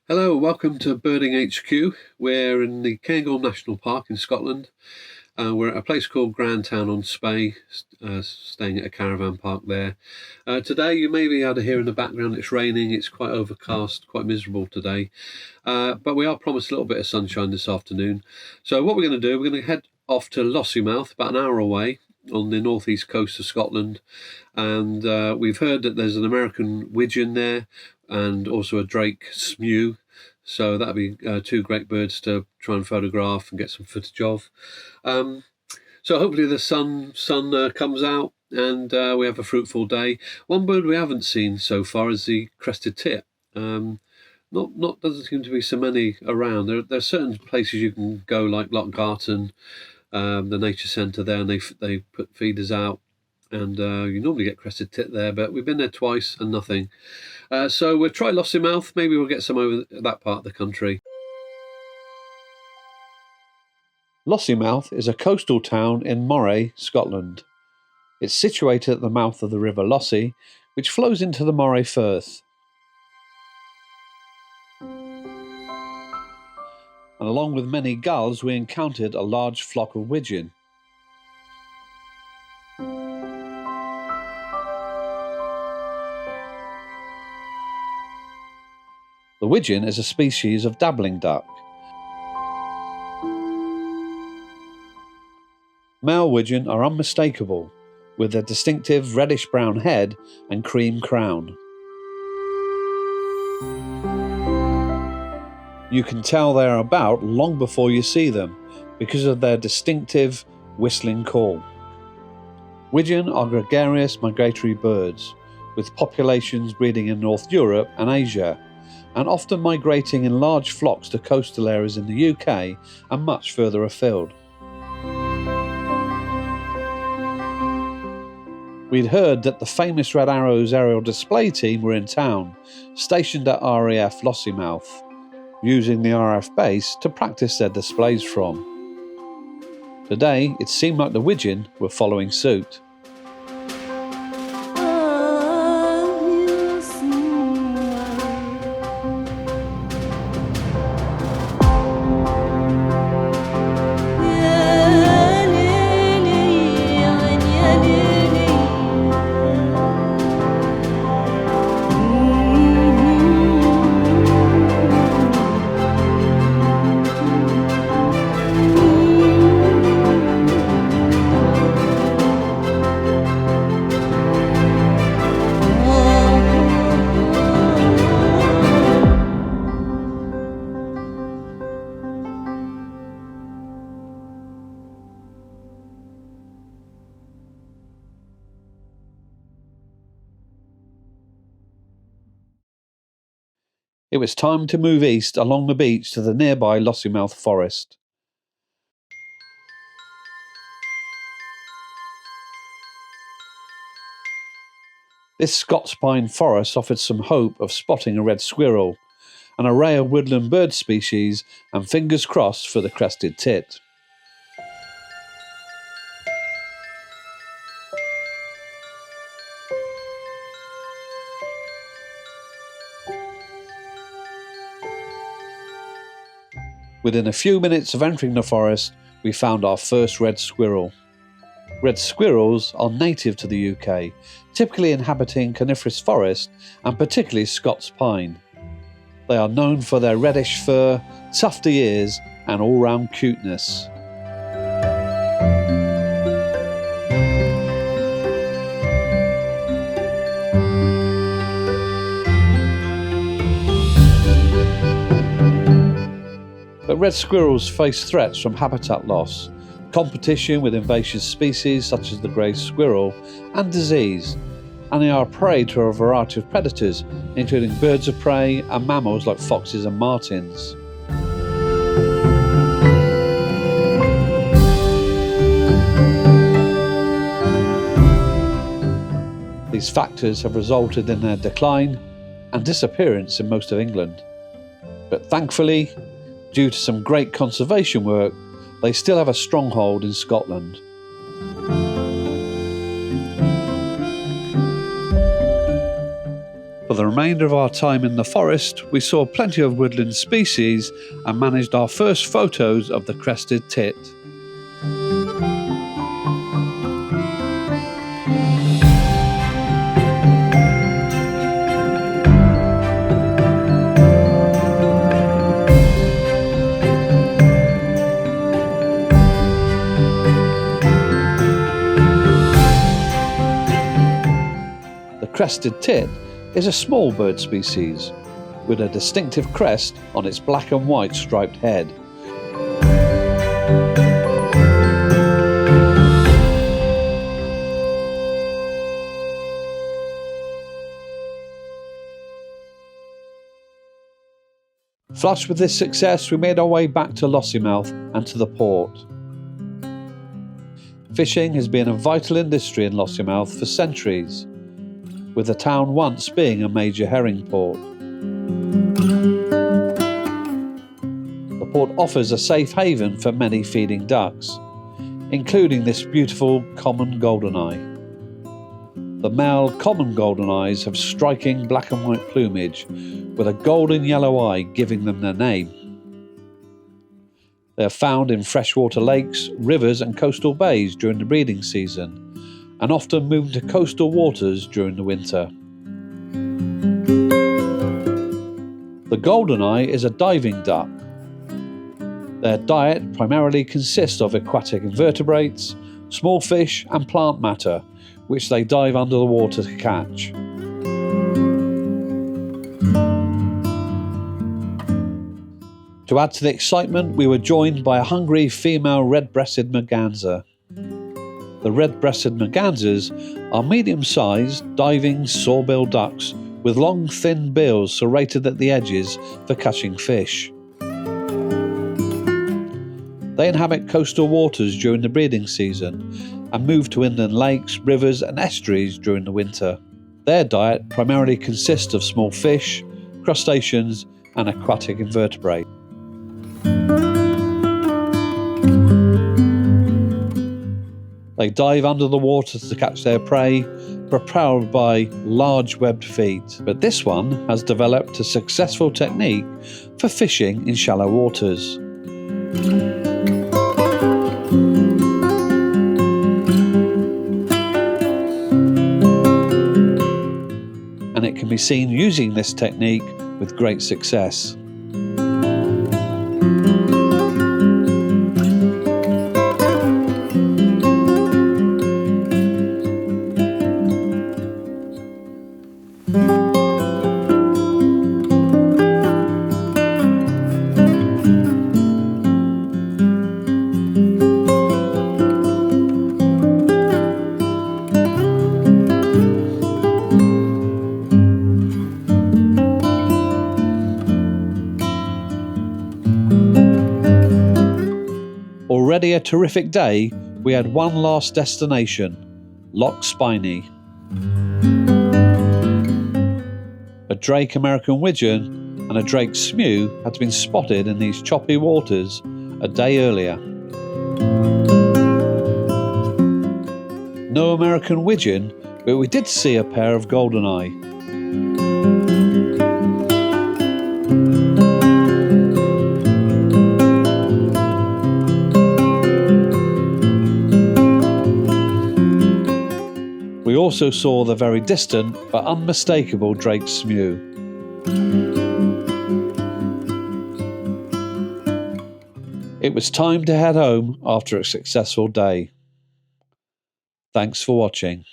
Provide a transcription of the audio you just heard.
Hello, welcome to Birding HQ. We're in the Cairngorm National Park in Scotland. We're at a place called Grandtown-on-Spey, staying at a caravan park there. Today, you may be able to hear in the background it's raining. It's quite overcast, quite miserable today. But we are promised a little bit of sunshine this afternoon. So what we're going to do, we're going to head off to Lossiemouth, about an hour away, on the northeast coast of Scotland. And we've heard that there's an American widgeon there, and also a drake smew. So that'd be two great birds to try and photograph and get some footage of. So hopefully the sun comes out and we have a fruitful day. One bird we haven't seen so far is the Crested Tit. Not doesn't seem to be so many around. There are certain places you can go, like Lochgarten, the nature centre there, and they put feeders out. And you normally get Crested Tit there, but we've been there twice and nothing. So we'll try Lossiemouth. Maybe we'll get some over that part of the country. Lossiemouth is a coastal town in Moray, Scotland. It's situated at the mouth of the River Lossie, which flows into the Moray Firth. And along with many gulls, we encountered a large flock of widgeon. The widgeon is a species of dabbling duck. Male widgeon are unmistakable, with their distinctive reddish-brown head and cream crown. You can tell they are about long before you see them, because of their distinctive whistling call. Widgeon are gregarious migratory birds, with populations breeding in North Europe and Asia, and often migrating in large flocks to coastal areas in the UK and much further afield. We'd heard that the famous Red Arrows aerial display team were in town, stationed at RAF Lossiemouth, using the RAF base to practice their displays from. Today, it seemed like the widgeon were following suit. It was time to move east along the beach to the nearby Lossiemouth Forest. This Scots pine forest offered some hope of spotting a red squirrel, an array of woodland bird species, and fingers crossed for the Crested Tit. Within a few minutes of entering the forest, we found our first red squirrel. Red squirrels are native to the UK, typically inhabiting coniferous forest and particularly Scots pine. They are known for their reddish fur, tufty ears and all-round cuteness. But red squirrels face threats from habitat loss, competition with invasive species such as the grey squirrel, and disease, and they are prey to a variety of predators, including birds of prey and mammals like foxes and martins. These factors have resulted in their decline and disappearance in most of England. But thankfully, due to some great conservation work, they still have a stronghold in Scotland. For For the remainder of our time in the forest, we saw plenty of woodland species and managed our first photos of the crested tit. The crested tit is a small bird species with a distinctive crest on its black and white striped head. Flushed with this success, we made our way back to Lossiemouth and to the port. Fishing has been a vital industry in Lossiemouth for centuries, with the town once being a major herring port. The port offers a safe haven for many feeding ducks, including this beautiful common goldeneye. The male common goldeneyes have striking black and white plumage with a golden yellow eye giving them their name. They are found in freshwater lakes, rivers and coastal bays during the breeding season, and often move to coastal waters during the winter. The goldeneye is a diving duck. Their diet primarily consists of aquatic invertebrates, small fish and plant matter, which they dive under the water to catch. To add to the excitement, we were joined by a hungry female red-breasted merganser. The red-breasted mergansers are medium-sized, diving, sawbill ducks with long, thin bills serrated at the edges for catching fish. They inhabit coastal waters during the breeding season and move to inland lakes, rivers and estuaries during the winter. Their diet primarily consists of small fish, crustaceans and aquatic invertebrates. They dive under the water to catch their prey, propelled by large webbed feet. But this one has developed a successful technique for fishing in shallow waters. And it can be seen using this technique with great success. Already a terrific day, we had one last destination, Loch Spiny. A Drake American widgeon and a Drake smew had been spotted in these choppy waters a day earlier. No American widgeon, but we did see a pair of goldeneye. We also saw the very distant but unmistakable Drake smew. It was time to head home after a successful day. Thanks for watching.